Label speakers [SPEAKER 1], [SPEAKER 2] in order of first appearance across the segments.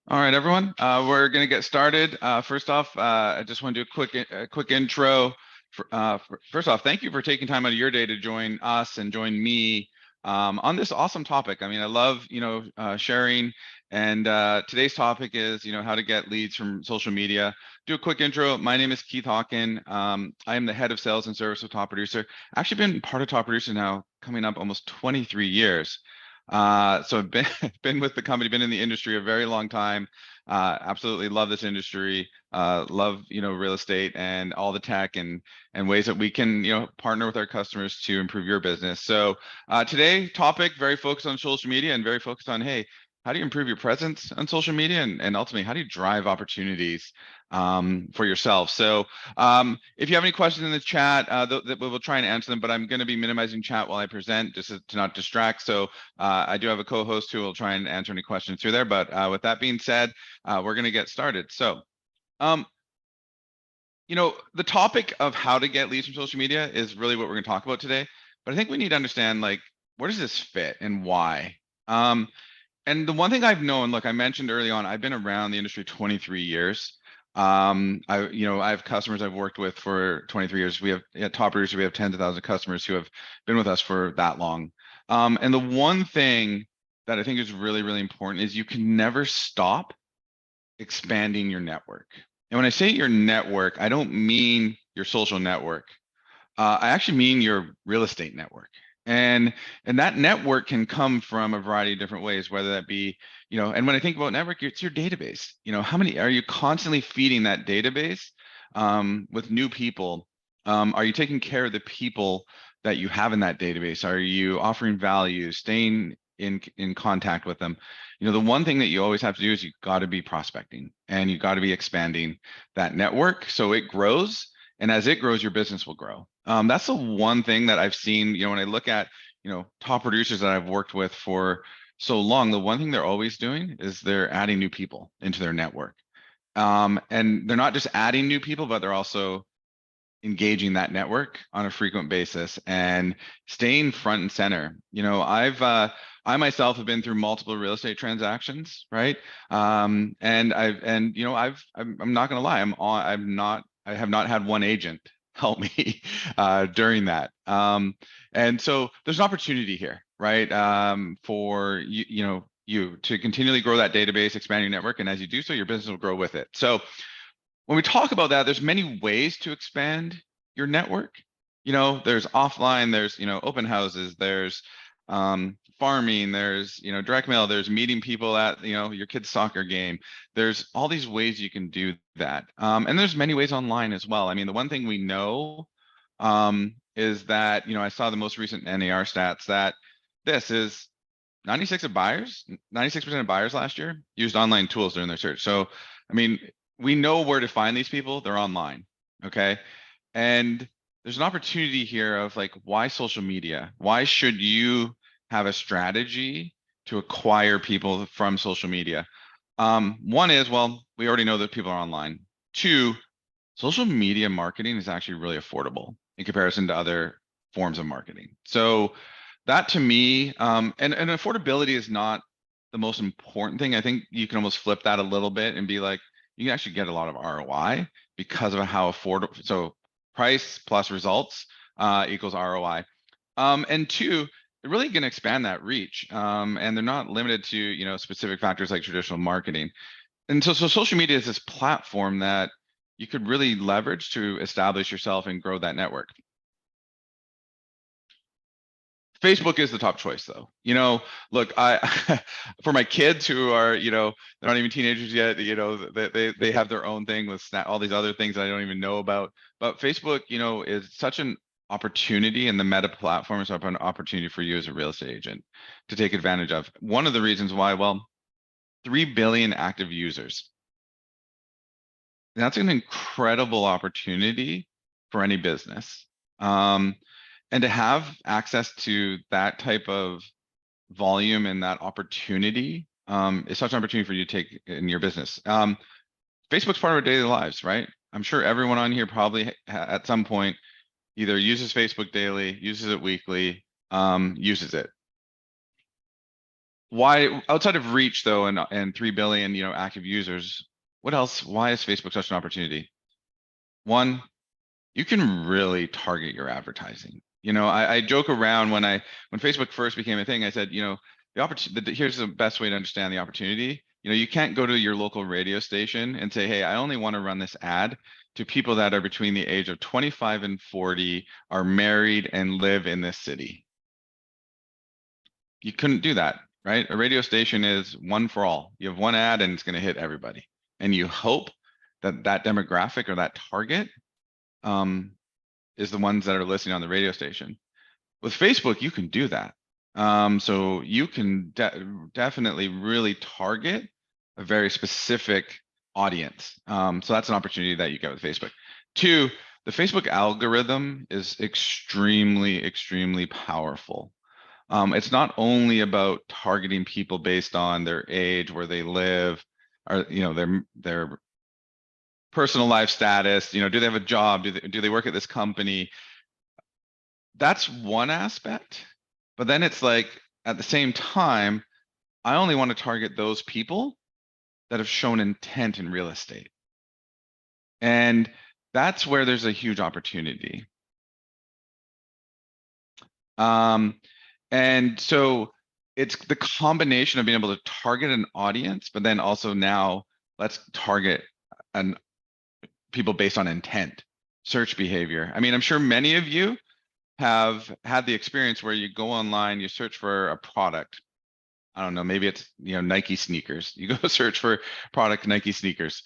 [SPEAKER 1] All right, everyone. We're going to get started. First off, I just want to do a quick intro. First off, thank you for taking time out of your day to join us and join me on this awesome topic. I mean, I love sharing. And today's topic is how to get leads from social media. Do a quick intro. My name is Keith Hawken. I am the head of sales and service of Top Producer. Actually, been part of Top Producer now, coming up almost 23 years. So I've been been with the company, been in the industry a very long time. Absolutely love this industry. Love real estate and all the tech and ways that we can partner with our customers to improve your business. So today topic very focused on social media and very focused on, hey, how do you improve your presence on social media and ultimately how do you drive opportunities for yourself? So if you have any questions in the chat, we will try and answer them, but I'm going to be minimizing chat while I present just to not distract. So I do have a co-host who will try and answer any questions through there. But with that being said, we're going to get started. So, um, the topic of how to get leads from social media is really what we're going to talk about today. But I think we need to understand, like, where does this fit and why? And the one thing I've known, look, I mentioned early on, I've been around the industry 23 years. I have customers I've worked with for 23 years. We have at Top Producer, we have tens of thousands of customers who have been with us for that long. And the one thing that I think is really, really important is you can never stop expanding your network. And when I say your network, I don't mean your social network. I actually mean your real estate network. And that network can come from a variety of different ways, whether that be, and when I think about network, it's your database. How many are you constantly feeding that database with new people? Are you taking care of the people that you have in that database? Are you offering value, staying in contact with them? The one thing that you always have to do is you got to be prospecting and you got to be expanding that network so it grows. And as it grows, your business will grow. That's the one thing that I've seen, when I look at, top producers that I've worked with for so long, the one thing they're always doing is they're adding new people into their network. And they're not just adding new people, but they're also engaging that network on a frequent basis and staying front and center. I myself have been through multiple real estate transactions, right? And I'm not gonna lie, I have not had one agent help me during that. And so there's an opportunity here, right? For you to continually grow that database, expand your network, and as you do so, your business will grow with it. So when we talk about that, there's many ways to expand your network. There's offline, there's open houses, there's farming, there's direct mail, there's meeting people at your kid's soccer game. There's all these ways you can do that, and there's many ways online as well. I mean, the one thing we know is that I saw the most recent NAR stats that this is 96% of buyers last year used online tools during their search. So, I mean, we know where to find these people. They're online. Okay. And there's an opportunity here of like, why social media? Why should you have a strategy to acquire people from social media? One is, well, we already know that people are online. Two, social media marketing is actually really affordable in comparison to other forms of marketing. So that to me, and affordability is not the most important thing. I think you can almost flip that a little bit and be like, you can actually get a lot of ROI because of how affordable. So price plus results equals ROI. And two, they're really going to expand that reach. And they're not limited to specific factors like traditional marketing. And so social media is this platform that you could really leverage to establish yourself and grow that network. Facebook is the top choice though. Look, I for my kids who are, they're not even teenagers yet, they have their own thing with all these other things that I don't even know about. But Facebook, is such an opportunity, and the Meta platform is an opportunity for you as a real estate agent to take advantage of. One of the reasons why, well, 3 billion active users. That's an incredible opportunity for any business. And to have access to that type of volume and that opportunity is such an opportunity for you to take in your business. Facebook's part of our daily lives, right? I'm sure everyone on here probably at some point either uses Facebook daily, uses it weekly, uses it. why outside of reach though, and 3 billion, active users, what else? Why is Facebook such an opportunity? One, you can really target your advertising. I joke around when Facebook first became a thing, I said, the opportunity, here's the best way to understand the opportunity. You can't go to your local radio station and say, hey, I only want to run this ad to people that are between the age of 25 and 40, are married and live in this city. You couldn't do that, right? A radio station is one for all. You have one ad and it's going to hit everybody. And you hope that that demographic or that target is the ones that are listening on the radio station. With Facebook, you can do that. So you can definitely really target a very specific audience. So that's an opportunity that you get with Facebook. Two, the Facebook algorithm is extremely, extremely powerful. It's not only about targeting people based on their age, where they live, or their personal life status. Do they have a job? Do they work at this company? That's one aspect. But then it's like, at the same time, I only want to target those people that have shown intent in real estate. And that's where there's a huge opportunity. And so it's the combination of being able to target an audience, but then also now let's target people based on intent, search behavior. I mean, I'm sure many of you have had the experience where you go online, you search for a product. I don't know, maybe it's Nike sneakers. You go search for product Nike sneakers.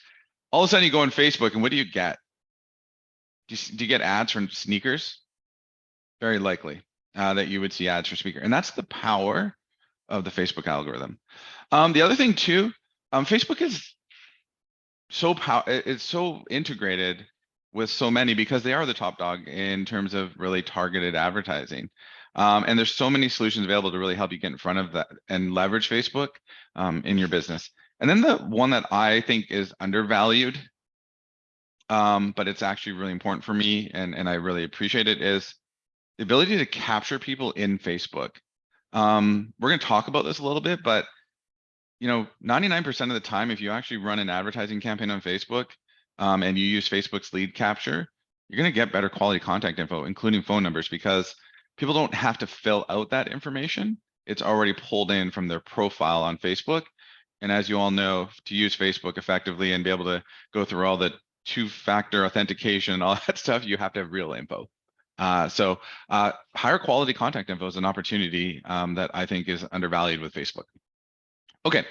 [SPEAKER 1] All of a sudden you go on Facebook and what do you get? Do you get ads from sneakers? Very likely that you would see ads for sneakers. And that's the power of the Facebook algorithm. The other thing too, Facebook is it's so integrated with so many because they are the top dog in terms of really targeted advertising. And there's so many solutions available to really help you get in front of that and leverage Facebook in your business. And then the one that I think is undervalued, but it's actually really important for me and I really appreciate it, is the ability to capture people in Facebook. We're going to talk about this a little bit, but 99% of the time, if you actually run an advertising campaign on Facebook and you use Facebook's lead capture, you're going to get better quality contact info, including phone numbers, because people don't have to fill out that information. It's already pulled in from their profile on Facebook. And as you all know, to use Facebook effectively and be able to go through all the two-factor authentication and all that stuff, you have to have real info. So higher quality contact info is an opportunity that I think is undervalued with Facebook. Okay,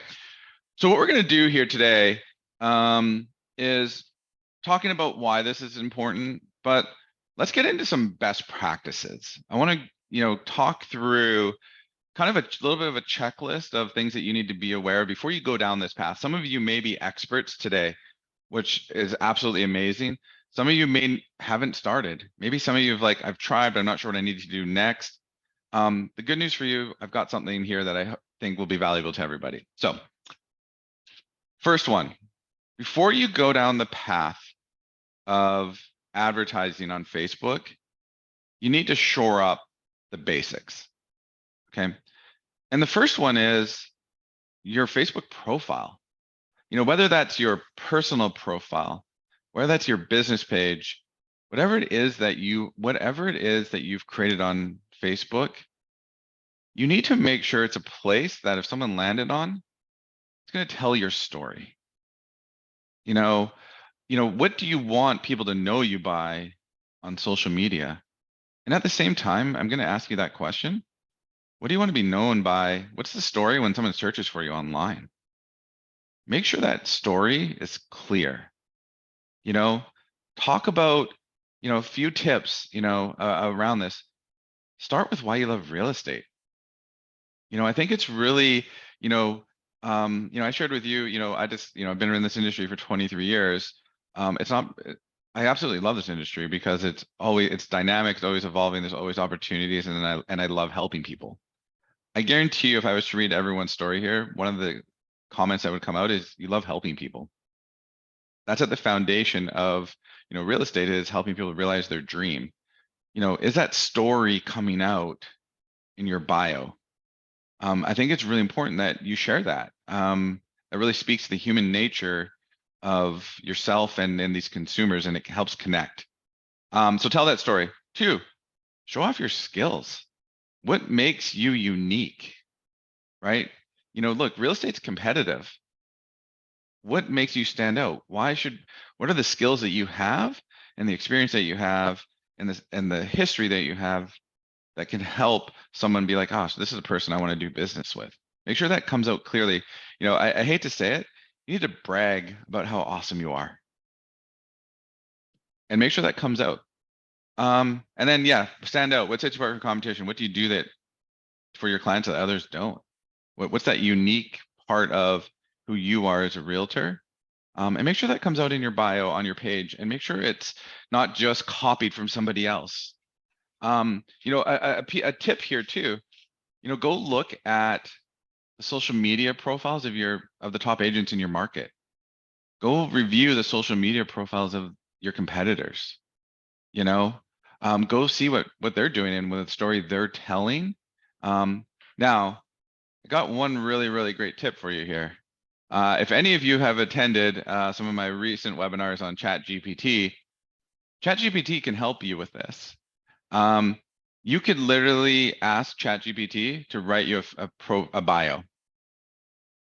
[SPEAKER 1] so what we're going to do here today is talking about why this is important, but let's get into some best practices. I want to, talk through kind of a little bit of a checklist of things that you need to be aware of before you go down this path. Some of you may be experts today, which is absolutely amazing. Some of you haven't started. Maybe some of you have I've tried, but I'm not sure what I need to do next. The good news for you, I've got something here that I think will be valuable to everybody. So first one, before you go down the path of advertising on Facebook, you need to shore up the basics. Okay. And the first one is your Facebook profile. Whether that's your personal profile, whether that's your business page, whatever it is that you've created on Facebook, you need to make sure it's a place that if someone landed on, it's going to tell your story. What do you want people to know you by on social media? And at the same time, I'm going to ask you that question. What do you want to be known by? What's the story when someone searches for you online? Make sure that story is clear. Talk about, a few tips, around this. Start with why you love real estate. I think it's really, I shared with you, I just, I've been in this industry for 23 years. I absolutely love this industry because it's dynamic, it's always evolving, there's always opportunities, and I love helping people. I guarantee you, if I was to read everyone's story here, one of the comments that would come out is you love helping people. That's at the foundation of, real estate, is helping people realize their dream. Is that story coming out in your bio? I think it's really important that you share that. It really speaks to the human nature of yourself and these consumers, and it helps connect. So tell that story. 2, show off your skills. What makes you unique, right? Look, real estate's competitive. What makes you stand out? What are the skills that you have and the experience that you have and the history that you have that can help someone be like, oh, so this is a person I want to do business with. Make sure that comes out clearly. I hate to say it, you need to brag about how awesome you are and make sure that comes out. And then yeah, stand out. What sets you apart from competition? What do you do that for your clients that others don't? What's that unique part of who you are as a realtor? And make sure that comes out in your bio on your page, and make sure it's not just copied from somebody else. A tip here too, go look at the social media profiles of the top agents in your market. Go review the social media profiles of your competitors. Go see what they're doing and what story they're telling. Now, I got one really, really great tip for you here. If any of you have attended some of my recent webinars on ChatGPT, ChatGPT can help you with this. You could literally ask ChatGPT to write you a bio.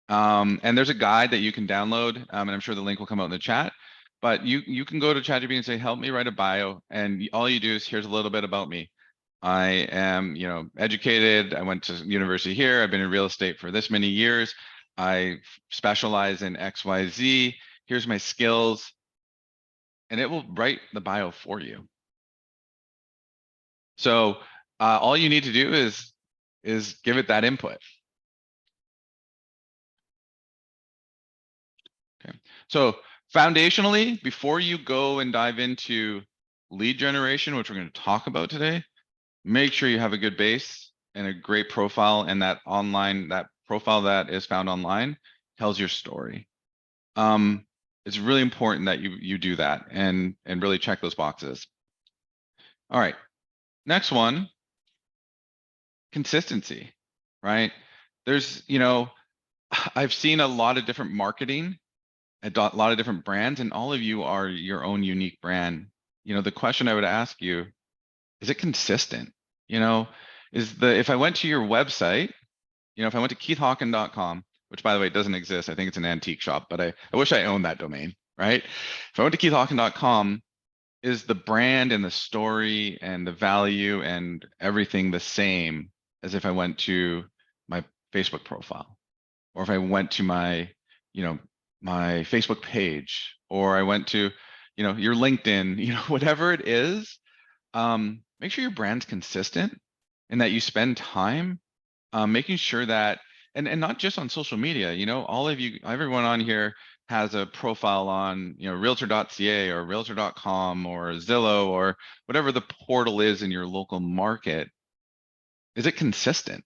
[SPEAKER 1] And there's a guide that you can download, and I'm sure the link will come out in the chat. But you can go to ChatGPT and say, help me write a bio, and all you do is, here's a little bit about me. I am, educated. I went to university here. I've been in real estate for this many years. I specialize in XYZ. Here's my skills, and it will write the bio for you. So all you need to do is give it that input. Okay. So foundationally, before you go and dive into lead generation, which we're going to talk about today, make sure you have a good base and a great profile, and that profile that is found online tells your story. It's really important that you do that and really check those boxes. All right, next one, consistency, right? I've seen a lot of different marketing, a lot of different brands, and all of you are your own unique brand. The question I would ask you, is it consistent? If I went to your website, if I went to keithhawken.com, which by the way doesn't exist, I think it's an antique shop, but I wish I owned that domain, right? If I went to keithhawken.com, is the brand and the story and the value and everything the same as if I went to my Facebook profile, or if I went to my Facebook page, or I went to your LinkedIn, whatever it is. Make sure your brand's consistent and that you spend time making sure that, and not just on social media, everyone on here has a profile on, realtor.ca or realtor.com or Zillow or whatever the portal is in your local market. Is it consistent?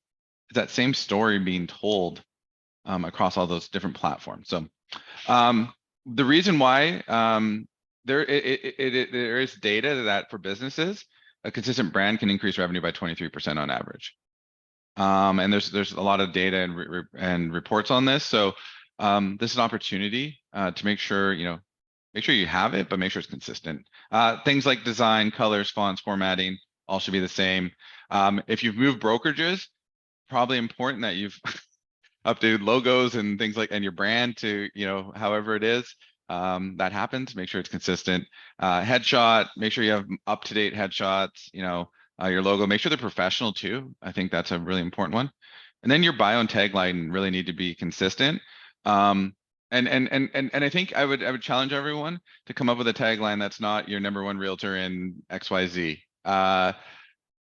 [SPEAKER 1] Is that same story being told across all those different platforms? So the reason why there is data that for businesses, a consistent brand can increase revenue by 23% on average. And there's a lot of data and reports on this. So this is an opportunity to make sure you have it, but make sure it's consistent. Things like design, colors, fonts, formatting, all should be the same. If you've moved brokerages, probably important that you've updated logos and things and your brand to, however it is that happens, make sure it's consistent. Headshot, make sure you have up-to-date headshots, your logo, make sure they're professional too. I think that's a really important one. And then your bio and tagline really need to be consistent. And I think I would challenge everyone to come up with a tagline that's not your #1 realtor in XYZ.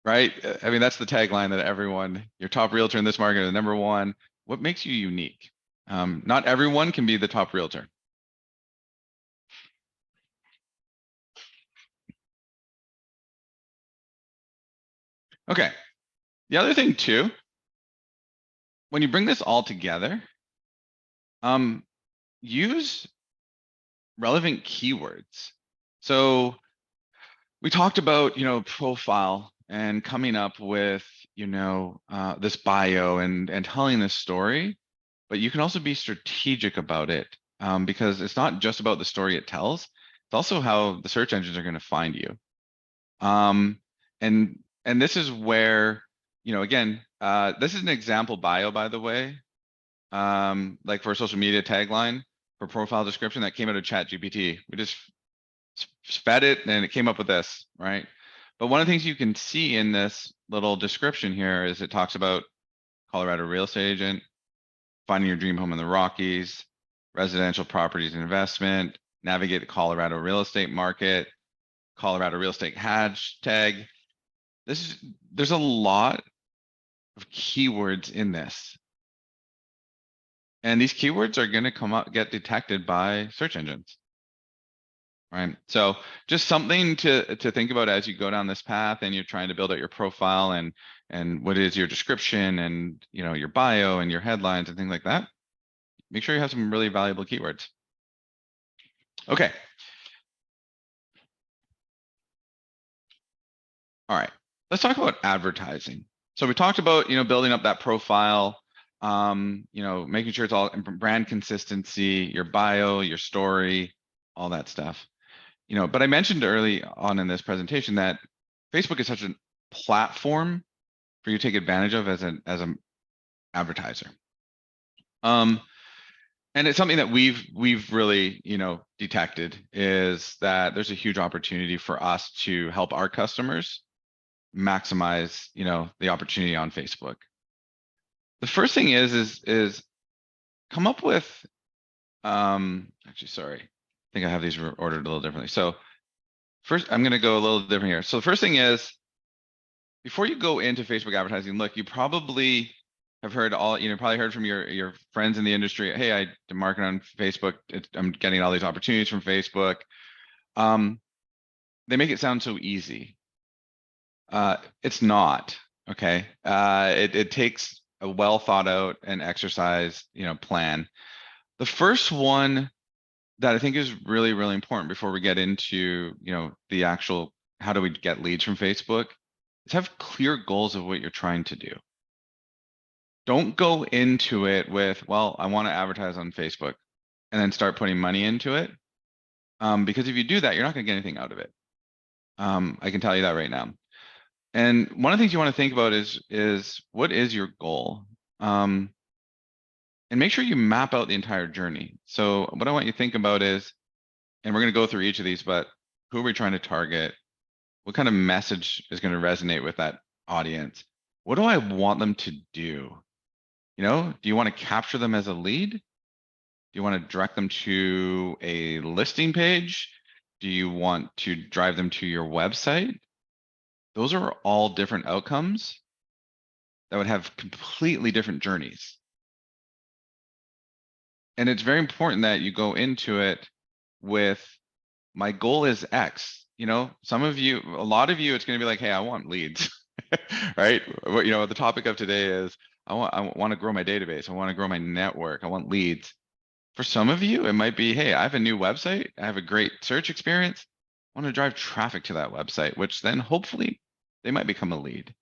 [SPEAKER 1] Right? I mean, that's the tagline that your top realtor in this market is #1. What makes you unique? Not everyone can be the top realtor. Okay. The other thing too, when you bring this all together, use relevant keywords. So we talked about, profile and coming up with this bio and telling this story, but you can also be strategic about it, because it's not just about the story it tells. It's also how the search engines are going to find you. Um, and this is where, again, this is an example bio, by the way, like for a social media tagline for profile description that came out of ChatGPT. We just fed it and it came up with this, right? But one of the things you can see in this little description here is it talks about Colorado real estate agent, finding your dream home in the Rockies, residential properties and investment, navigate the Colorado real estate market, Colorado real estate hashtag. There's a lot of keywords in this. And these keywords are going to get detected by search engines. Right. So just something to think about as you go down this path and you're trying to build out your profile and what is your description and your bio and your headlines and things like that. Make sure you have some really valuable keywords. Okay. All right. Let's talk about advertising. So we talked about, building up that profile, making sure it's all brand consistency, your bio, your story, all that stuff. But I mentioned early on in this presentation that Facebook is such a platform for you to take advantage of as an advertiser. And it's something that we've really, detected is that there's a huge opportunity for us to help our customers maximize, the opportunity on Facebook. The first thing is come up with, actually, sorry, I think I have these ordered a little differently. So first, I'm going to go a little different here. So the first thing is, before you go into Facebook advertising, look, you probably have heard probably heard from your friends in the industry. Hey, I market on Facebook. I'm getting all these opportunities from Facebook. They make it sound so easy. It's not. Okay. It takes a well thought out and exercise, plan. The first one that I think is really, really important before we get into, the actual, how do we get leads from Facebook, is have clear goals of what you're trying to do. Don't go into it with, well, I want to advertise on Facebook and then start putting money into it. Because if you do that, you're not going to get anything out of it. I can tell you that right now. And one of the things you want to think about is what is your goal? And make sure you map out the entire journey. So what I want you to think about is, and we're going to go through each of these, but who are we trying to target? What kind of message is going to resonate with that audience? What do I want them to do? Do you want to capture them as a lead? Do you want to direct them to a listing page? Do you want to drive them to your website? Those are all different outcomes that would have completely different journeys. And it's very important that you go into it with, my goal is X. Some of you, a lot of you, it's going to be like, hey, I want leads, right? The topic of today is, I want to grow my database. I want to grow my network. I want leads. For some of you, it might be, hey, I have a new website. I have a great search experience. I want to drive traffic to that website, which then hopefully they might become a lead.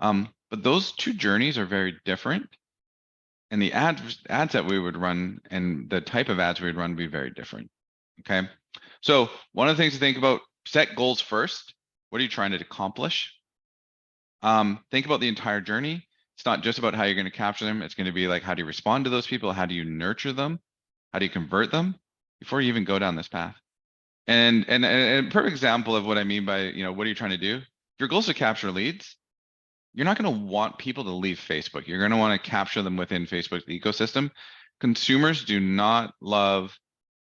[SPEAKER 1] But those two journeys are very different. And the ads that we would run and the type of ads we would run would be very different. Okay. So one of the things to think about, set goals first. What are you trying to accomplish? Think about the entire journey. It's not just about how you're going to capture them. It's going to be like, how do you respond to those people? How do you nurture them? How do you convert them before you even go down this path? And a perfect example of what I mean by, what are you trying to do? Your goal is to capture leads. You're not going to want people to leave Facebook. You're going to want to capture them within Facebook's ecosystem. Consumers do not love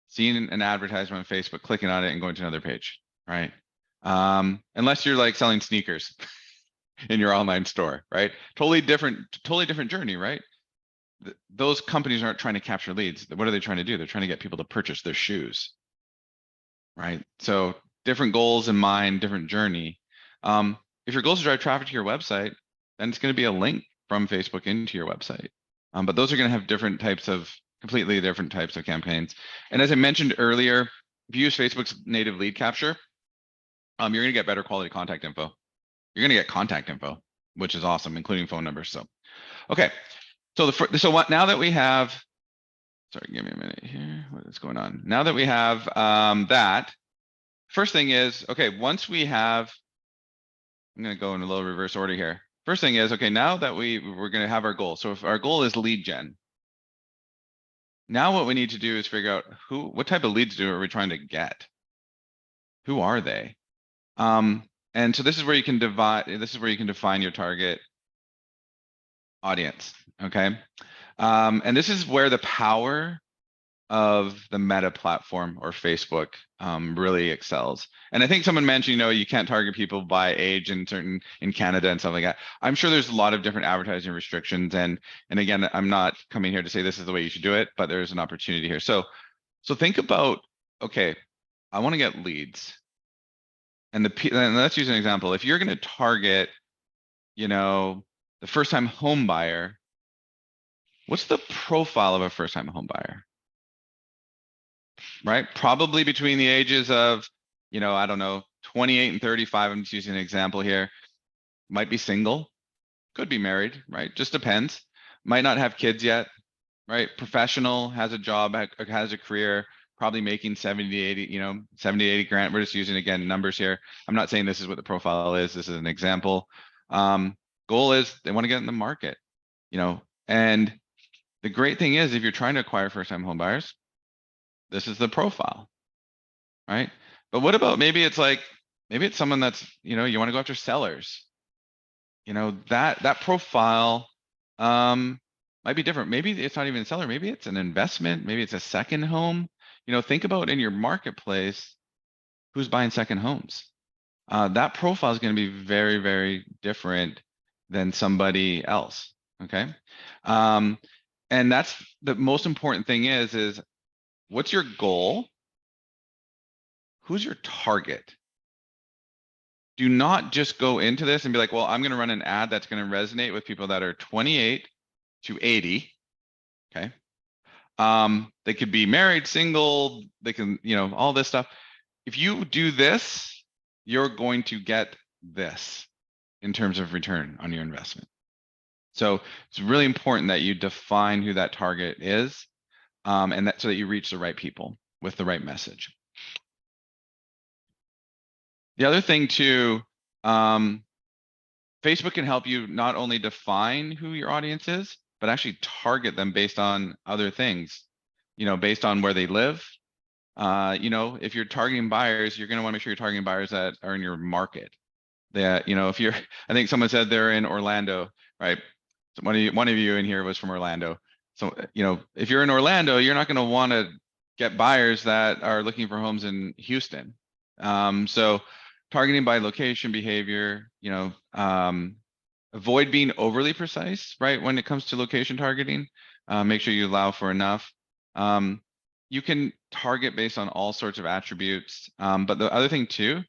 [SPEAKER 1] seeing an advertisement on Facebook, clicking on it and going to another page, right? Unless you're like selling sneakers in your online store, right? Totally different journey, right? Those companies aren't trying to capture leads. What are they trying to do? They're trying to get people to purchase their shoes, right? So different goals in mind, different journey. If your goal is to drive traffic to your website, then it's going to be a link from Facebook into your website. But those are going to have completely different types of campaigns. And as I mentioned earlier, if you use Facebook's native lead capture, you're going to get better quality contact info. You're going to get contact info which is awesome, including phone numbers. So, okay. So now that we have, sorry, give me a minute here. What is going on? Now that we have that, first thing is, okay, once we have, I'm going to go in a little reverse order here. First thing is, okay, now that we're going to have our goal. So if our goal is lead gen, now what we need to do is figure out what type of leads are we trying to get? Who are they? And so this is where you can define your target audience. Okay. And this is where the power of the Meta platform or Facebook really excels. And I think someone mentioned, you can't target people by age in Canada and stuff like that. I'm sure there's a lot of different advertising restrictions. And again, I'm not coming here to say this is the way you should do it, but there's an opportunity here. So think about, okay, I want to get leads. And let's use an example. If you're going to target, the first-time home buyer, what's the profile of a first-time home buyer? Right? Probably between the ages of, I don't know, 28 and 35. I'm just using an example here. Might be single, could be married, right? Just depends. Might not have kids yet, right? Professional, has a job, has a career, probably making 70 to 80, 70 to 80 grand. We're just using, again, numbers here. I'm not saying this is what the profile is. This is an example. Goal is they want to get in the market, and the great thing is if you're trying to acquire first-time home buyers, this is the profile, right? But what about maybe it's someone that's, you want to go after sellers, that profile might be different. Maybe it's not even a seller. Maybe it's an investment. Maybe it's a second home. Think about in your marketplace, who's buying second homes. That profile is going to be very, very different than somebody else. Okay. And that's the most important thing is what's your goal? Who's your target? Do not just go into this and be like, well, I'm going to run an ad that's going to resonate with people that are 28 to 80. Okay. They could be married, single, they can, all this stuff. If you do this, you're going to get this in terms of return on your investment. So it's really important that you define who that target is, and that so that you reach the right people with the right message. The other thing too, Facebook can help you not only define who your audience is, but actually target them based on other things, based on where they live. If you're targeting buyers, you're going to want to make sure you're targeting buyers that are in your market. That, if you're, I think someone said they're in Orlando, right? So one of you in here was from Orlando. So, if you're in Orlando, you're not going to want to get buyers that are looking for homes in Houston. So targeting by location, behavior, avoid being overly precise, right? When it comes to location targeting, make sure you allow for enough. You can target based on all sorts of attributes. But the other thing too,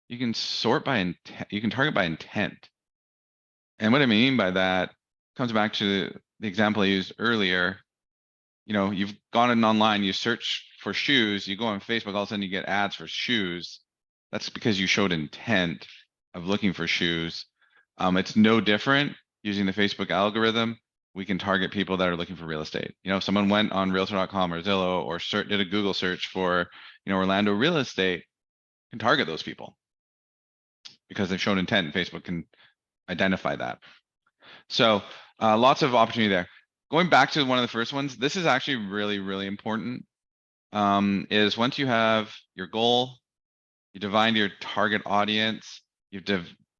[SPEAKER 1] you can sort by intent, you can target by intent. And what I mean by that comes back to the example I used earlier. You've gone in online, you search for shoes, you go on Facebook, all of a sudden you get ads for shoes. That's because you showed intent of looking for shoes. It's no different using the Facebook algorithm. We can target people that are looking for real estate. If someone went on realtor.com or Zillow or did a Google search for, Orlando real estate, can target those people because they've shown intent and Facebook can identify that. So lots of opportunity there. Going back to one of the first ones, this is actually really, really important, is once you have your goal, you define your target audience, you've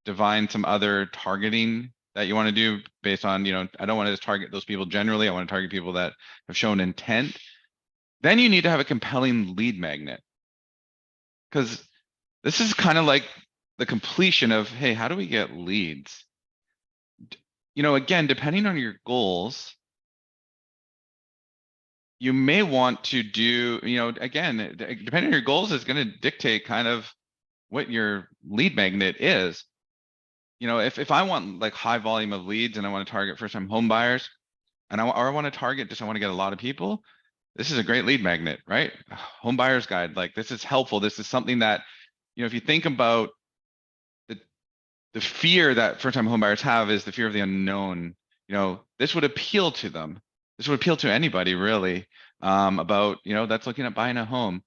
[SPEAKER 1] defined some other targeting that you want to do based on, I don't want to just target those people generally. I want to target people that have shown intent. Then you need to have a compelling lead magnet, because this is kind of like the completion of, hey, how do we get leads? Again, depending on your goals, you may want to do, again, depending on your goals is going to dictate kind of what your lead magnet is. If I want like high volume of leads and I want to target first-time home buyers, and I want to target I want to get a lot of people, this is a great lead magnet, right? Home buyer's guide, like this is helpful. This is something that, if you think about the fear that first-time homebuyers have is the fear of the unknown. You know, this would appeal to them. This would appeal to anybody really, about, you know, that's looking at buying a home.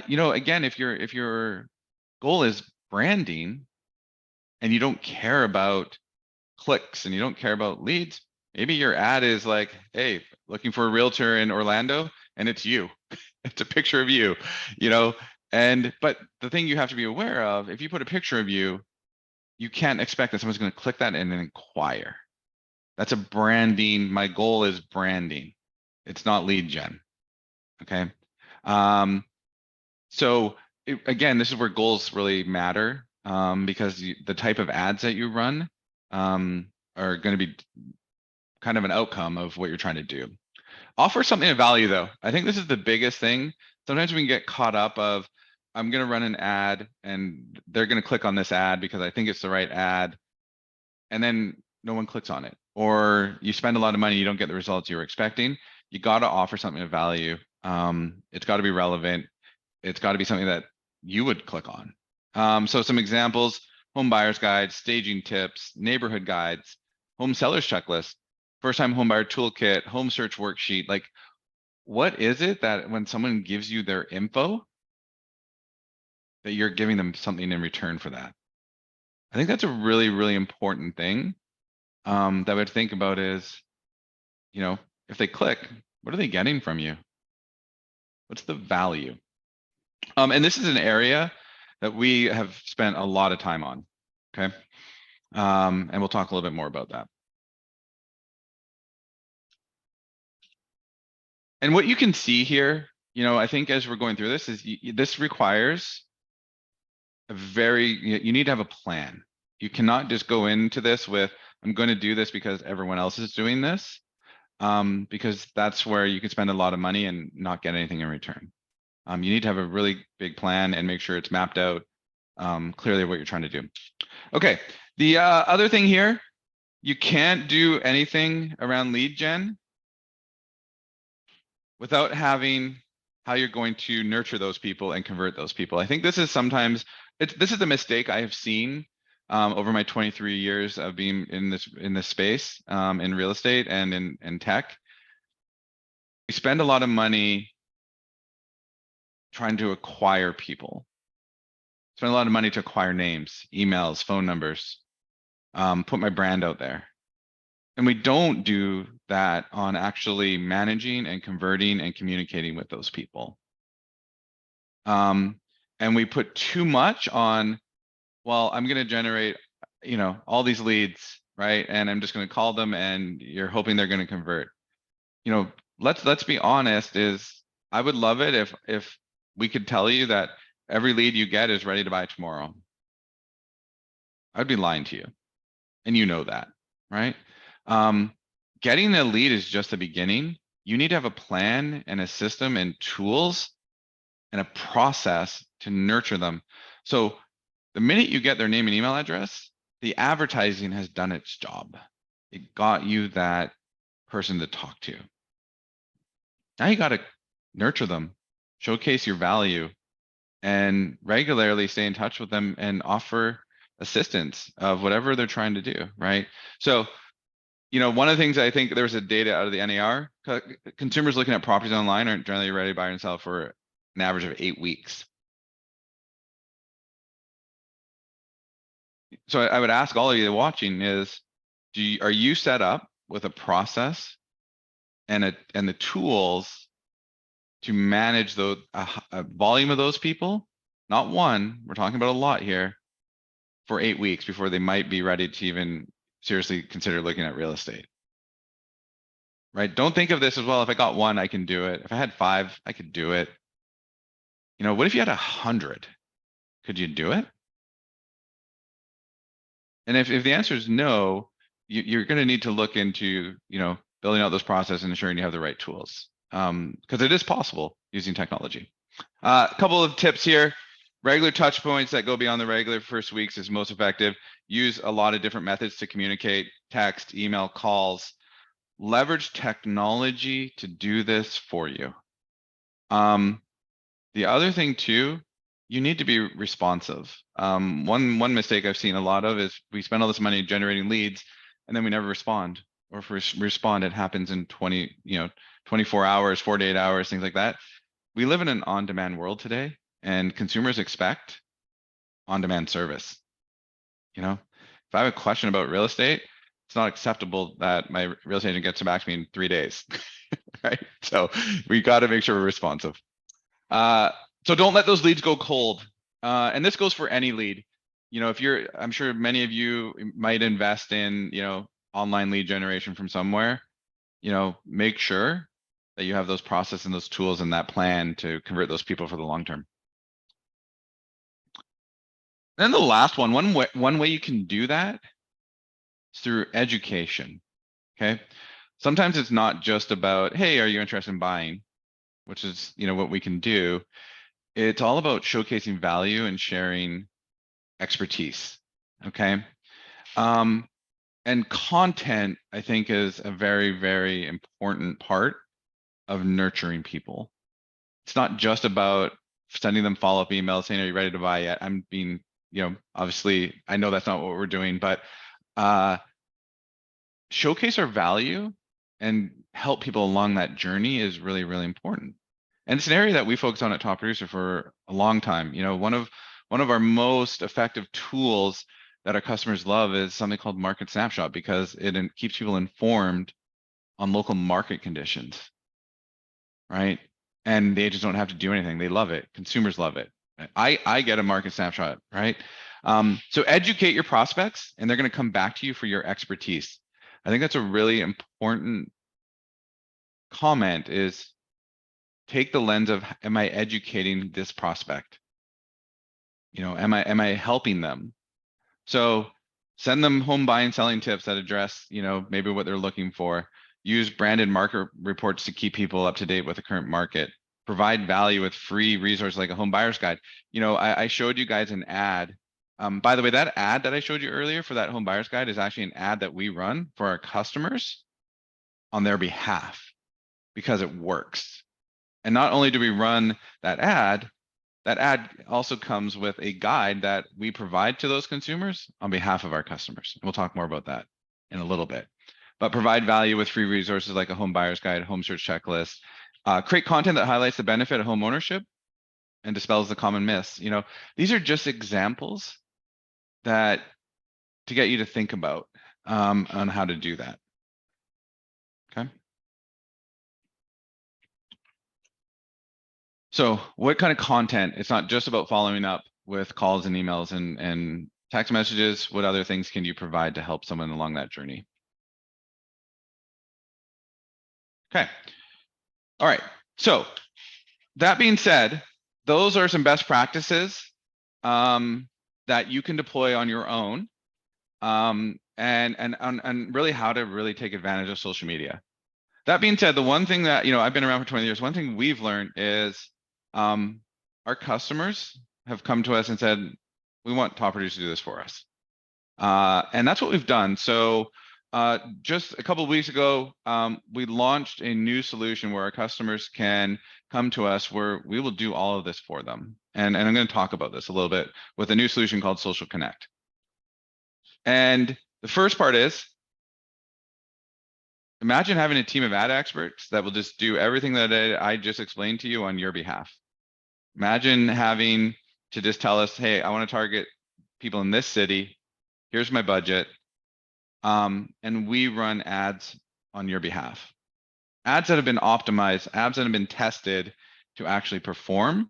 [SPEAKER 1] You know, again, if your goal is branding and you don't care about clicks and you don't care about leads, maybe your ad is like, hey, looking for a realtor in Orlando, and it's you. It's a picture of you, you know. And but the thing you have to be aware of, if you put a picture of you, you can't expect that someone's going to click that and then inquire. That's a branding. My goal is branding. It's not lead gen. Okay. So again, this is where goals really matter, because the type of ads that you run are going to be kind of an outcome of what you're trying to do. Offer something of value though. I think this is the biggest thing. Sometimes we can get caught up of, I'm going to run an ad and they're going to click on this ad because I think it's the right ad. And then no one clicks on it, or you spend a lot of money, you don't get the results you were expecting. You got to offer something of value. It's got to be relevant. It's got to be something that you would click on. So some examples: home buyer's guide, staging tips, neighborhood guides, home seller's checklist, first-time homebuyer toolkit, home search worksheet. Like, what is it that when someone gives you their info, that you're giving them something in return for that? I think that's a really, really important thing that I would think about is, you know, if they click, what are they getting from you? What's the value? And this is an area that we have spent a lot of time on, okay? And we'll talk a little bit more about that. And what you can see here, you know, I think as we're going through this is this requires a you need to have a plan. You cannot just go into this with, I'm going to do this because everyone else is doing this, because that's where you can spend a lot of money and not get anything in return. You need to have a really big plan and make sure it's mapped out clearly what you're trying to do. Okay, the other thing here, you can't do anything around lead gen without having how you're going to nurture those people and convert those people. I think this is sometimes, this is a mistake I have seen over my 23 years of being in this space, in real estate and in tech. We spend a lot of money trying to acquire people. Spend a lot of money to acquire names, emails, phone numbers, put my brand out there. And we don't do that on actually managing and converting and communicating with those people. And we put too much on, well, I'm going to generate, you know, all these leads, right? And I'm just going to call them and you're hoping they're going to convert. You know, let's be honest, is I would love it if we could tell you that every lead you get is ready to buy tomorrow. I'd be lying to you. And you know that, right? Getting a lead is just the beginning. You need to have a plan and a system and tools and a process to nurture them. So the minute you get their name and email address, the advertising has done its job. It got you that person to talk to. Now you got to nurture them, showcase your value, and regularly stay in touch with them and offer assistance of whatever they're trying to do, right? So, you know, one of the things I think there was a data out of the NAR, consumers looking at properties online aren't generally ready to buy and sell for an average of 8 weeks. So I would ask all of you watching is, are you set up with a process and the tools to manage a volume of those people? Not one, we're talking about a lot here, for 8 weeks before they might be ready to even seriously consider looking at real estate. Right? Don't think of this as, well, if I got 1, I can do it. If I had 5, I could do it. You know, what if you had 100? Could you do it? And if the answer is no, you're going to need to look into, you know, building out those processes and ensuring you have the right tools, because it is possible using technology. A couple of tips here. Regular touch points that go beyond the regular first weeks is most effective. Use a lot of different methods to communicate: text, email, calls. Leverage technology to do this for you. The other thing too, you need to be responsive. One mistake I've seen a lot of is we spend all this money generating leads and then we never respond. Or if we respond, it happens in 24 hours, 48 hours, things like that. We live in an on-demand world today, and consumers expect on-demand service. If I have a question about real estate, it's not acceptable that my real estate agent gets back to me in 3 days, right? So we got to make sure we're responsive. So don't let those leads go cold. And this goes for any lead. I'm sure many of you might invest in, online lead generation from somewhere. Make sure that you have those processes and those tools and that plan to convert those people for the long term. Then the last one way you can do that is through education. Okay. Sometimes it's not just about, hey, are you interested in buying? Which is, what we can do. It's all about showcasing value and sharing expertise. Okay. And content, I think, is a very, very important part of nurturing people. It's not just about sending them follow-up emails saying, are you ready to buy yet? I'm being, obviously, I know that's not what we're doing, but showcase our value and help people along that journey is really, really important. And it's an area that we focus on at Top Producer for a long time. One of our most effective tools that our customers love is something called Market Snapshot, because it keeps people informed on local market conditions, right? And the agents don't have to do anything. They love it. Consumers love it. I get a Market Snapshot, right? So educate your prospects, and they're going to come back to you for your expertise. I think that's a really important comment, is take the lens of, am I educating this prospect? Am I helping them? So send them home buying, selling tips that address, maybe what they're looking for. Use branded market reports to keep people up to date with the current market. Provide value with free resources like a home buyer's guide. I showed you guys an ad. By the way, that ad that I showed you earlier for that home buyer's guide is actually an ad that we run for our customers on their behalf, because it works. And not only do we run that ad also comes with a guide that we provide to those consumers on behalf of our customers. And we'll talk more about that in a little bit. But provide value with free resources like a home buyer's guide, home search checklist. Create content that highlights the benefit of home ownership and dispels the common myths. These are just examples that to get you to think about on how to do that. Okay. So what kind of content? It's not just about following up with calls and emails and text messages. What other things can you provide to help someone along that journey? Okay. All right. So that being said, those are some best practices that you can deploy on your own, and really how to really take advantage of social media. That being said, the one thing that, I've been around for 20 years, one thing we've learned is our customers have come to us and said, we want Top Producer to do this for us. And that's what we've done. So just a couple of weeks ago, we launched a new solution where our customers can come to us, where we will do all of this for them. And I'm going to talk about this a little bit with a new solution called Social Connect. And the first part is, imagine having a team of ad experts that will just do everything that I just explained to you on your behalf. Imagine having to just tell us, hey, I want to target people in this city. Here's my budget. And we run ads on your behalf. Ads that have been optimized, ads that have been tested to actually perform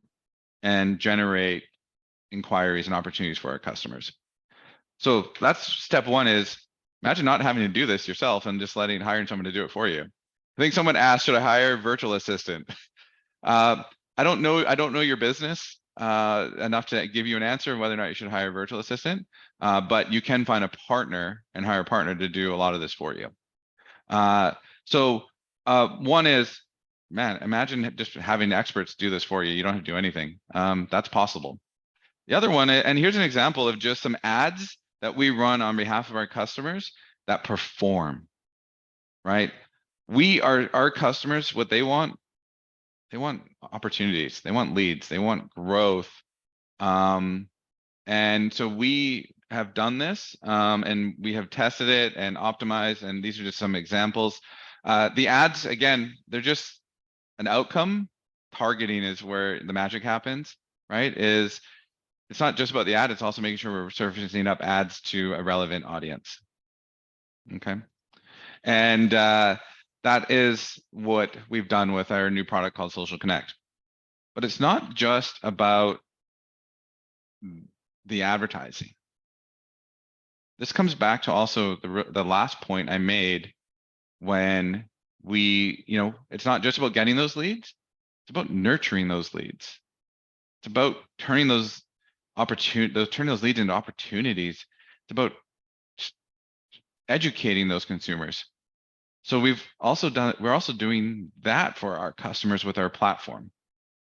[SPEAKER 1] and generate inquiries and opportunities for our customers. So that's step one, is imagine not having to do this yourself and just hiring someone to do it for you. I think someone asked, should I hire a virtual assistant? I don't know your business enough to give you an answer whether or not you should hire a virtual assistant, but you can find a partner and hire a partner to do a lot of this for you. So one is, man, imagine just having experts do this for you. You don't have to do anything. That's possible. The other one, and here's an example of just some ads that we run on behalf of our customers that perform, right? Our customers, what they want opportunities, they want leads, they want growth, And so we have done this, and we have tested it and optimized, and these are just some examples. The ads, again, they're just an outcome. Targeting is where the magic happens, right? It's not just about the ad, it's also making sure we're surfacing up ads to a relevant audience. Okay. And that is what we've done with our new product called Social Connect. But it's not just about the advertising. This comes back to also the last point I made when it's not just about getting those leads, it's about nurturing those leads. It's about turning those leads into opportunities. It's about educating those consumers. So we're also doing that for our customers with our platform.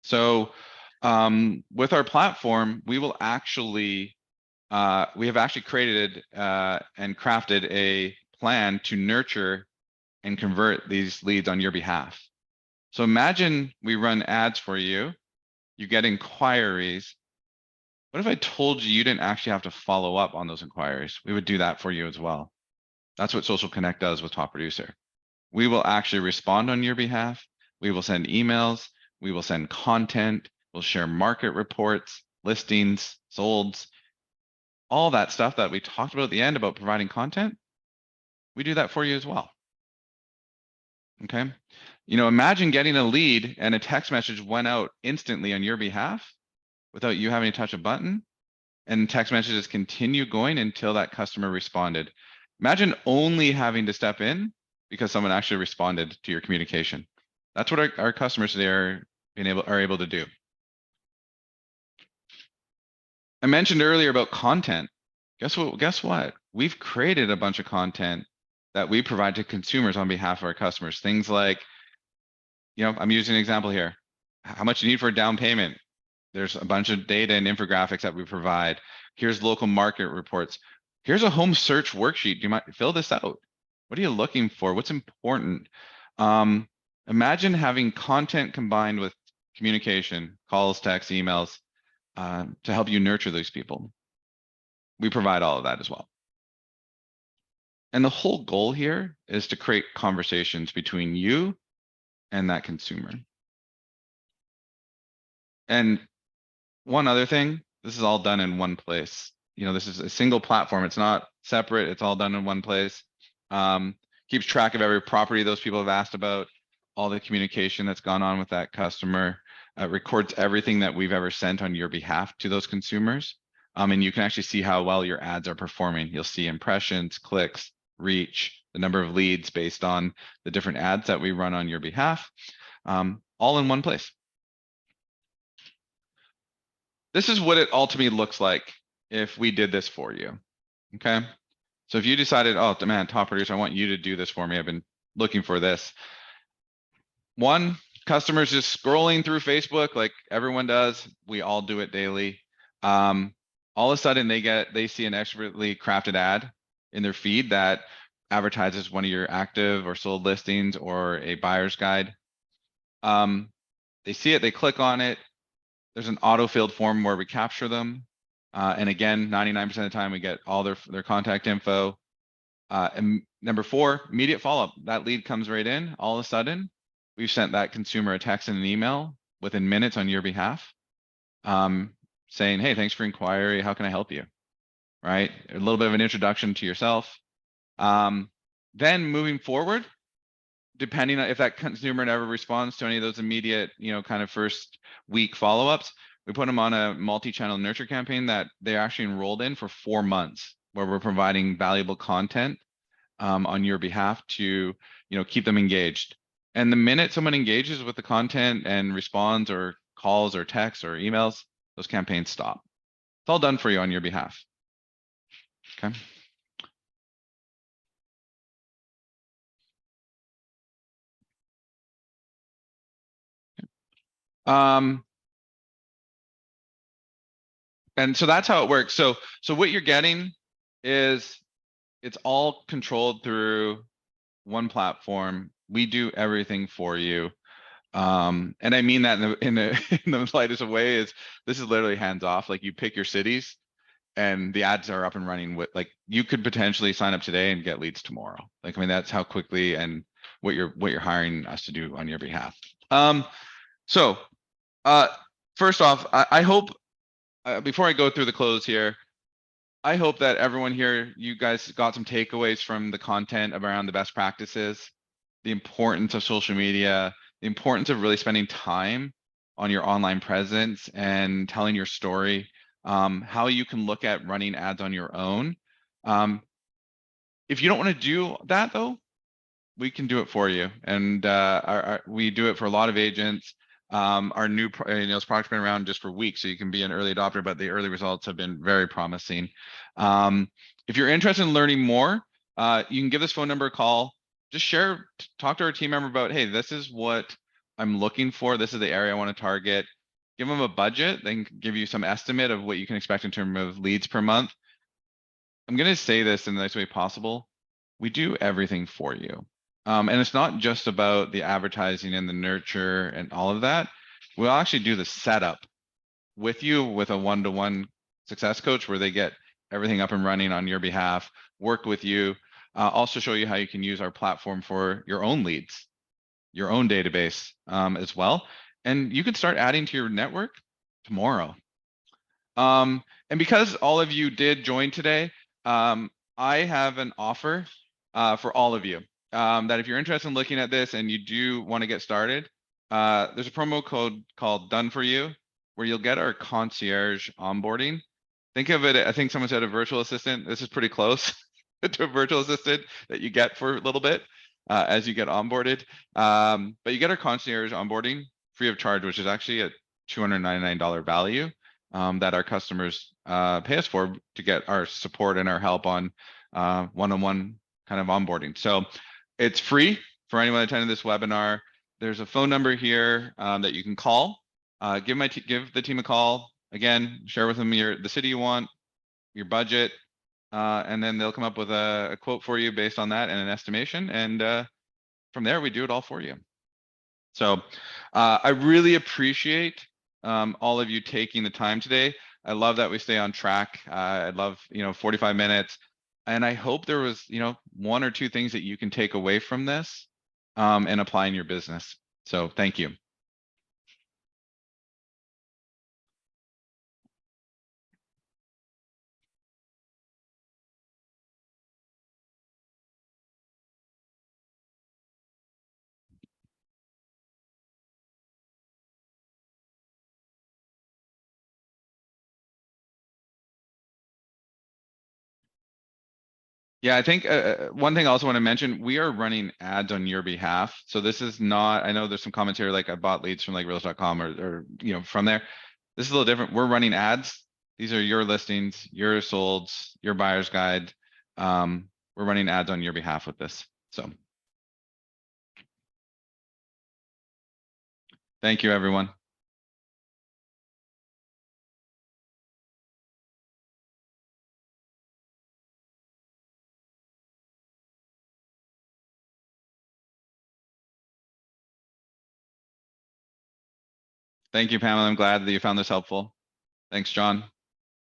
[SPEAKER 1] So with our platform, we have actually created and crafted a plan to nurture and convert these leads on your behalf. So imagine we run ads for you, you get inquiries. What if I told you didn't actually have to follow up on those inquiries? We would do that for you as well. That's what Social Connect does with Top Producer. We will actually respond on your behalf. We will send emails. We will send content. We'll share market reports, listings, solds, all that stuff that we talked about at the end about providing content. We do that for you as well. Okay. Imagine getting a lead and a text message went out instantly on your behalf without you having to touch a button, and text messages continue going until that customer responded. Imagine only having to step in because someone actually responded to your communication. That's what our customers today are able to do. I mentioned earlier about content. Guess what? We've created a bunch of content that we provide to consumers on behalf of our customers. Things like, I'm using an example here. How much you need for a down payment? There's a bunch of data and infographics that we provide. Here's local market reports. Here's a home search worksheet. Do you mind fill this out? What are you looking for? What's important? Imagine having content combined with communication, calls, texts, emails, to help you nurture those people. We provide all of that as well. And the whole goal here is to create conversations between you and that consumer. And one other thing, this is all done in one place. This is a single platform. It's not separate. It's all done in one place. Keeps track of every property those people have asked about, all the communication that's gone on with that customer, records everything that we've ever sent on your behalf to those consumers. And you can actually see how well your ads are performing. You'll see impressions, clicks, reach, the number of leads based on the different ads that we run on your behalf, all in one place. This is what it ultimately looks like if we did this for you. Okay. So if you decided, oh, man, Top Producer, I want you to do this for me. I've been looking for this. One, customers just scrolling through Facebook like everyone does. We all do it daily. All of a sudden they see an expertly crafted ad in their feed that advertises one of your active or sold listings or a buyer's guide. They see it, they click on it. There's an auto-filled form where we capture them. And again, 99% of the time we get all their contact info. And number 4, immediate follow-up. That lead comes right in. All of a sudden, we've sent that consumer a text and an email within minutes on your behalf, saying, hey, thanks for inquiry. How can I help you? Right? A little bit of an introduction to yourself. Then moving forward, depending on if that consumer never responds to any of those immediate, kind of first week follow-ups, we put them on a multi-channel nurture campaign that they're actually enrolled in for 4 months, where we're providing valuable content on your behalf to, keep them engaged. And the minute someone engages with the content and responds or calls or texts or emails, those campaigns stop. It's all done for you on your behalf. Okay. And so that's how it works. So what you're getting is it's all controlled through one platform. We do everything for you. And I mean that in the lightest of way is this is literally hands off. Like you pick your cities and the ads are up and running with like you could potentially sign up today and get leads tomorrow. Like, I mean, that's how quickly and what you're hiring us to do on your behalf. So uh first off, I hope before I go through the close here, I hope that everyone here, you guys got some takeaways from the content around the best practices, the importance of social media, the importance of really spending time on your online presence and telling your story, how you can look at running ads on your own. If you don't want to do that though, we can do it for you. And we do it for a lot of agents. Our new, this product's been around just for weeks, so you can be an early adopter, but the early results have been very promising. If you're interested in learning more, you can give this phone number a call. Just talk to our team member about, hey, this is what I'm looking for. This is the area I want to target. Give them a budget. They can give you some estimate of what you can expect in terms of leads per month. I'm going to say this in the nicest way possible. We do everything for you. And it's not just about the advertising and the nurture and all of that. We'll actually do the setup with you with a one-to-one success coach where they get everything up and running on your behalf, work with you, also show you how you can use our platform for your own leads, your own database as well. And you can start adding to your network tomorrow. And because all of you did join today, I have an offer for all of you that if you're interested in looking at this and you do want to get started, there's a promo code called Done For You where you'll get our concierge onboarding. Think of it, I think someone said a virtual assistant. This is pretty close to a virtual assistant that you get for a little bit as you get onboarded. But you get our concierge onboarding free of charge, which is actually a $299 value that our customers pay us for to get our support and our help on one-on-one kind of onboarding. So it's free for anyone attending this webinar. There's a phone number here that you can call. Give the team a call. Again, share with them the city you want, your budget, and then they'll come up with a quote for you based on that and an estimation. And from there, we do it all for you. So I really appreciate all of you taking the time today. I love that we stay on track. I love, 45 minutes. And I hope there was, one or two things that you can take away from this and apply in your business. So thank you. Yeah, I think one thing I also want to mention, we are running ads on your behalf. So this is not, I know there's some comments here, like I bought leads from like realtor.com or from there. This is a little different. We're running ads. These are your listings, your solds, your buyer's guide. We're running ads on your behalf with this. So thank you, everyone. Thank you, Pamela. I'm glad that you found this helpful. Thanks, John.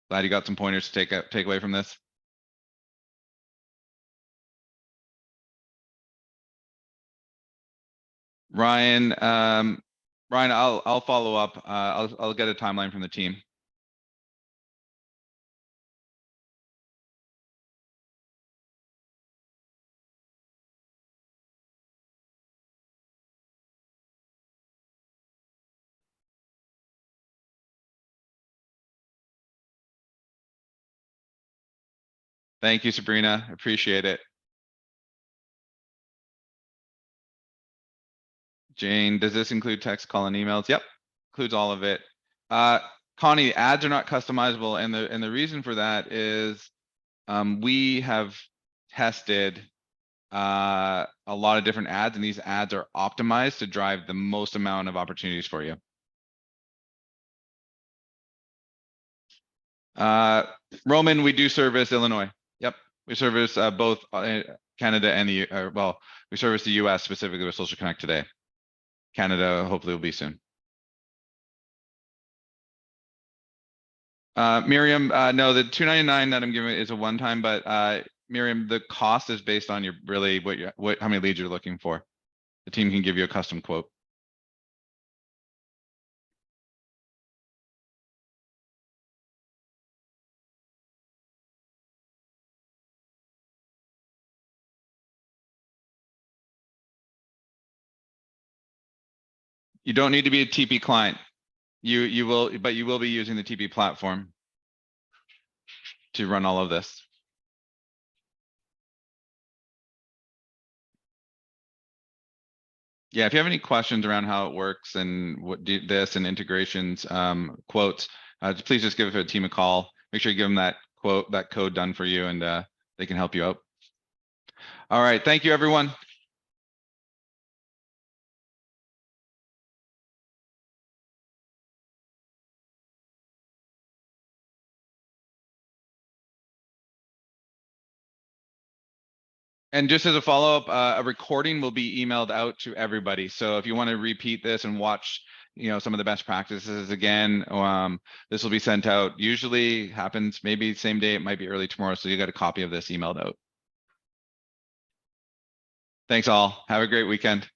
[SPEAKER 1] Glad you got some pointers to take away from this. Ryan, I'll follow up. I'll get a timeline from the team. Thank you, Sabrina. Appreciate it. Jane, does this include text, call, and emails? Yep, includes all of it. Connie, ads are not customizable, and the reason for that is we have tested a lot of different ads, and these ads are optimized to drive the most amount of opportunities for you. Roman, we do service Illinois. Yep, we service both Canada and we service the US specifically with Social Connect today. Canada hopefully will be soon. Miriam, no, the 299 that I'm giving is a one-time, but Miriam, the cost is based on your really how many leads you're looking for. The team can give you a custom quote. You don't need to be a TP client. You will, but you will be using the TP platform to run all of this. Yeah, if you have any questions around how it works and what this and integrations, quotes, please just give a team a call. Make sure you give them that quote, that code done for you, and they can help you out. All right, thank you, everyone. And just as a follow-up, a recording will be emailed out to everybody. So if you want to repeat this and watch, some of the best practices again, this will be sent out. Usually happens maybe same day, it might be early tomorrow. So you got a copy of this emailed out. Thanks all. Have a great weekend.